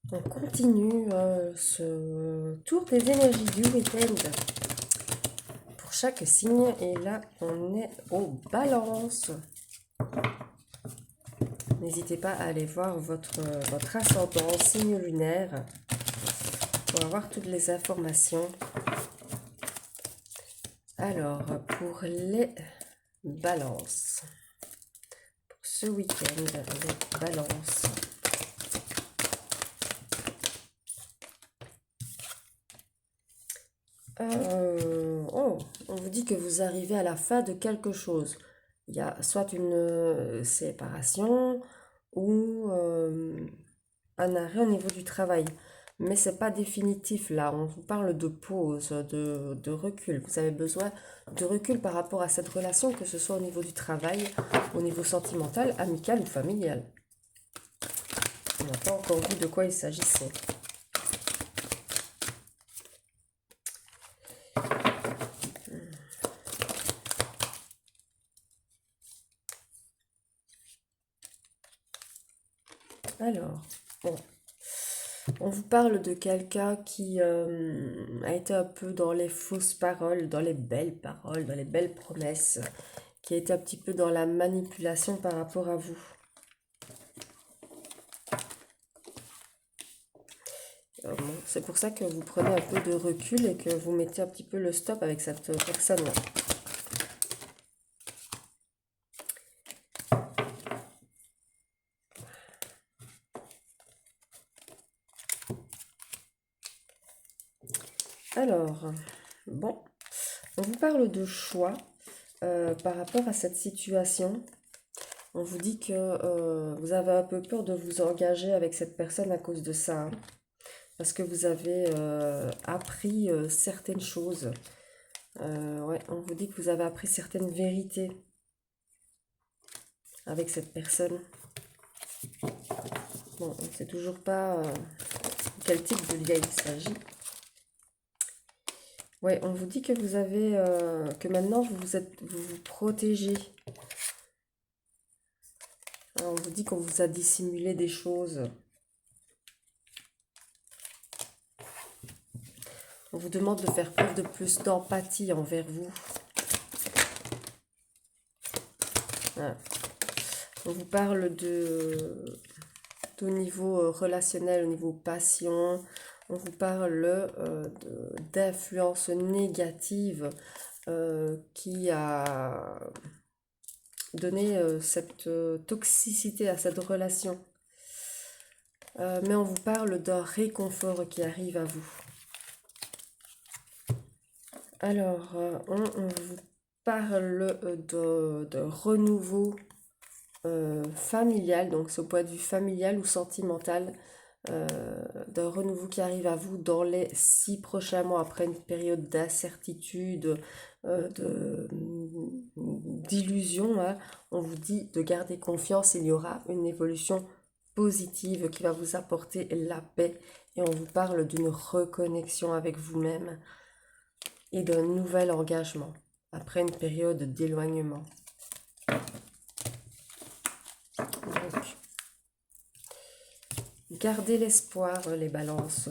On continue ce tour des énergies du week-end pour chaque signe. Et là, on est aux balances. N'hésitez pas à aller voir votre ascendant, signe lunaire, pour avoir toutes les informations. Alors, pour les balances, pour ce week-end, les balances. On vous dit que vous arrivez à la fin de quelque chose. Il y a soit une séparation ou un arrêt au niveau du travail. Mais c'est pas définitif là. On vous parle de pause, de recul. Vous avez besoin de recul par rapport à cette relation, que ce soit au niveau du travail, au niveau sentimental, amical ou familial. On n'a pas encore vu de quoi il s'agissait. Alors, bon. On vous parle de quelqu'un qui a été un peu dans les fausses paroles, dans les belles paroles, dans les belles promesses, qui a été un petit peu dans la manipulation par rapport à vous. Bon, c'est pour ça que vous prenez un peu de recul et que vous mettez un petit peu le stop avec cette personne-là. Alors, bon, on vous parle de choix par rapport à cette situation. On vous dit que vous avez un peu peur de vous engager avec cette personne à cause de ça, hein, parce que vous avez appris certaines choses. Ouais, on vous dit que vous avez appris certaines vérités avec cette personne. Bon, on ne sait toujours pas quel type de lien il s'agit. Ouais, on vous dit que vous avez que maintenant vous vous protégez. Alors, on vous dit qu'on vous a dissimulé des choses. On vous demande de faire preuve de plus d'empathie envers vous. Voilà. On vous parle au niveau relationnel, au niveau passion. On vous parle d'influence négative qui a donné cette toxicité à cette relation. Mais on vous parle d'un réconfort qui arrive à vous. Alors, on vous parle de renouveau familial, donc c'est au point de vue familial ou sentimental, d'un renouveau qui arrive à vous dans les 6 prochains mois, après une période d'incertitude, d'illusion, hein. On vous dit de garder confiance, il y aura une évolution positive qui va vous apporter la paix, et on vous parle d'une reconnexion avec vous-même et d'un nouvel engagement après une période d'éloignement. Donc, gardez l'espoir, les balances.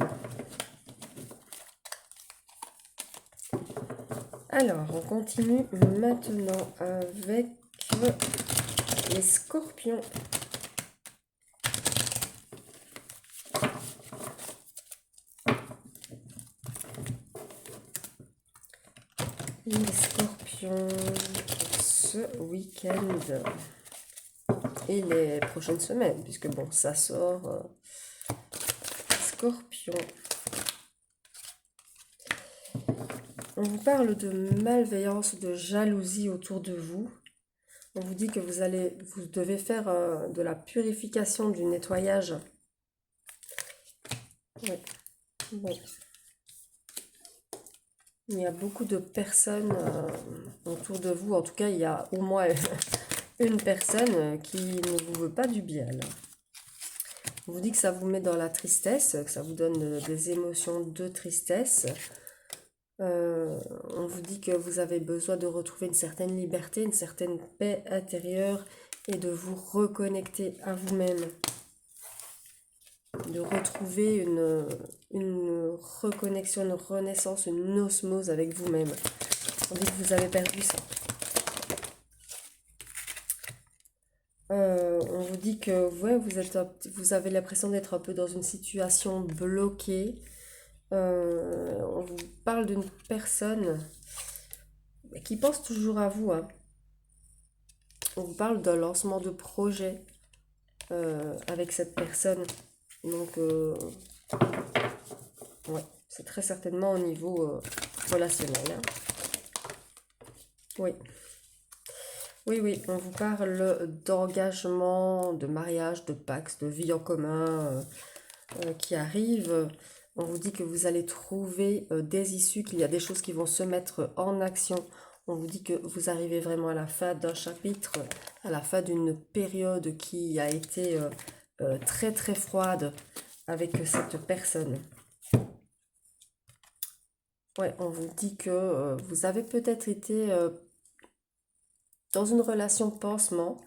Alors, on continue maintenant avec les scorpions. Les scorpions pour ce week-end et les prochaines semaines, puisque bon, ça sort. Scorpion. On vous parle de malveillance, de jalousie autour de vous. On vous dit que vous devez faire de la purification, du nettoyage. Ouais. Bon. Il y a beaucoup de personnes autour de vous. En tout cas, il y a au moins une personne qui ne vous veut pas du bien, là. On vous dit que ça vous met dans la tristesse, que ça vous donne des émotions de tristesse. On vous dit que vous avez besoin de retrouver une certaine liberté, une certaine paix intérieure et de vous reconnecter à vous-même. de retrouver une reconnexion, une renaissance, une osmose avec vous-même. On dit que vous avez perdu ça. On vous dit que ouais, vous avez l'impression d'être un peu dans une situation bloquée. On vous parle d'une personne qui pense toujours à vous, hein. On vous parle d'un lancement de projet avec cette personne. Donc, ouais, c'est très certainement au niveau relationnel, hein. Oui. Oui, oui, on vous parle d'engagement, de mariage, de pacte, de vie en commun qui arrive. On vous dit que vous allez trouver des issues, qu'il y a des choses qui vont se mettre en action. On vous dit que vous arrivez vraiment à la fin d'un chapitre, à la fin d'une période qui a été très très froide avec cette personne. Ouais, on vous dit que vous avez peut-être été dans une relation pansement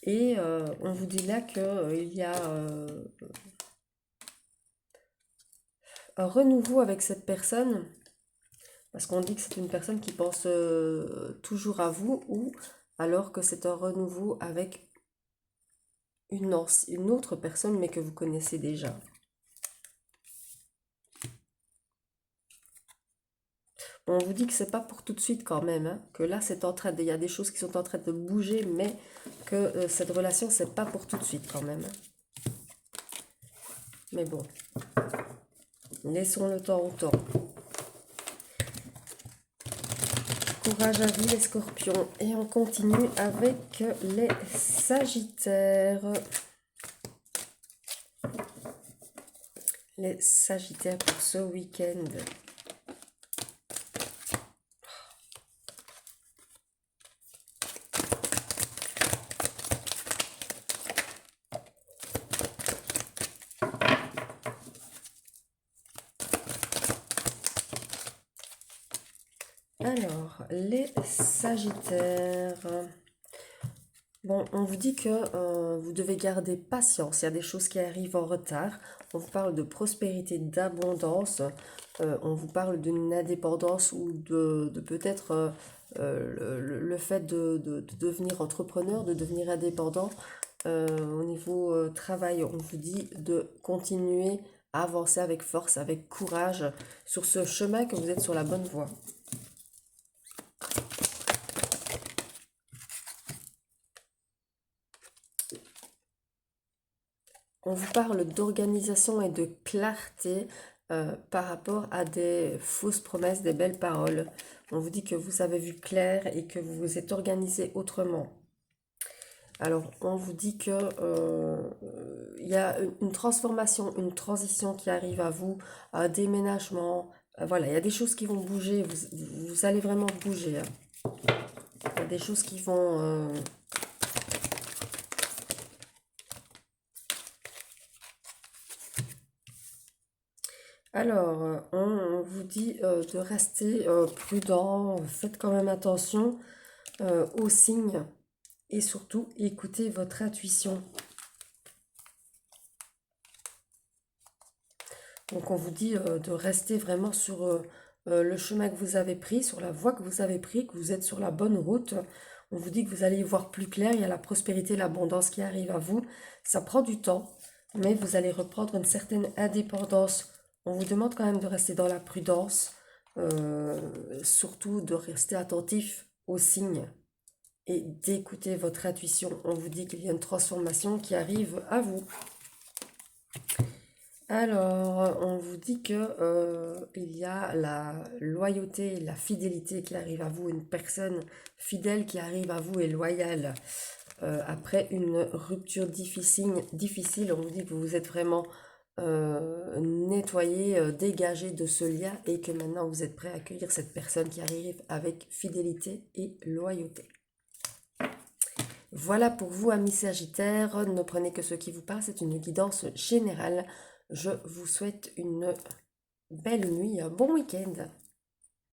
et on vous dit là qu'il y a un renouveau avec cette personne parce qu'on dit que c'est une personne qui pense toujours à vous ou alors que c'est un renouveau avec une autre personne mais que vous connaissez déjà. On vous dit que c'est pas pour tout de suite quand même, hein, que là il y a des choses qui sont en train de bouger mais que cette relation c'est pas pour tout de suite quand même, hein. Mais bon, laissons le temps au temps. Courage à vous les scorpions. Et on continue avec les sagittaires. Les sagittaires pour ce week-end. Alors, les sagittaires. Bon, on vous dit que vous devez garder patience. Il y a des choses qui arrivent en retard. On vous parle de prospérité, d'abondance. On vous parle d'une indépendance ou de peut-être le fait de devenir entrepreneur, de devenir indépendant. Au niveau travail, on vous dit de continuer à avancer avec force, avec courage sur ce chemin que vous êtes sur la bonne voie. On vous parle d'organisation et de clarté par rapport à des fausses promesses, des belles paroles. On vous dit que vous avez vu clair et que vous vous êtes organisé autrement. Alors, on vous dit que il y a une transformation, une transition qui arrive à vous, un déménagement. Voilà, il y a des choses qui vont bouger. Vous allez vraiment bouger, hein. Il y a des choses qui vont... Alors, on vous dit de rester prudent, faites quand même attention aux signes et surtout écoutez votre intuition. Donc on vous dit de rester vraiment sur le chemin que vous avez pris, sur la voie que vous avez pris, que vous êtes sur la bonne route. On vous dit que vous allez y voir plus clair, il y a la prospérité, l'abondance qui arrive à vous. Ça prend du temps, mais vous allez reprendre une certaine indépendance. On vous demande quand même de rester dans la prudence, surtout de rester attentif aux signes et d'écouter votre intuition. On vous dit qu'il y a une transformation qui arrive à vous. Alors, on vous dit que il y a la loyauté, la fidélité qui arrive à vous, une personne fidèle qui arrive à vous et loyale. Après une rupture difficile, on vous dit que vous êtes vraiment nettoyé, dégagé de ce lien et que maintenant vous êtes prêt à accueillir cette personne qui arrive avec fidélité et loyauté. Voilà pour vous, amis Sagittaires. Ne prenez que ce qui vous parle, c'est une guidance générale. Je vous souhaite une belle nuit, un bon week-end.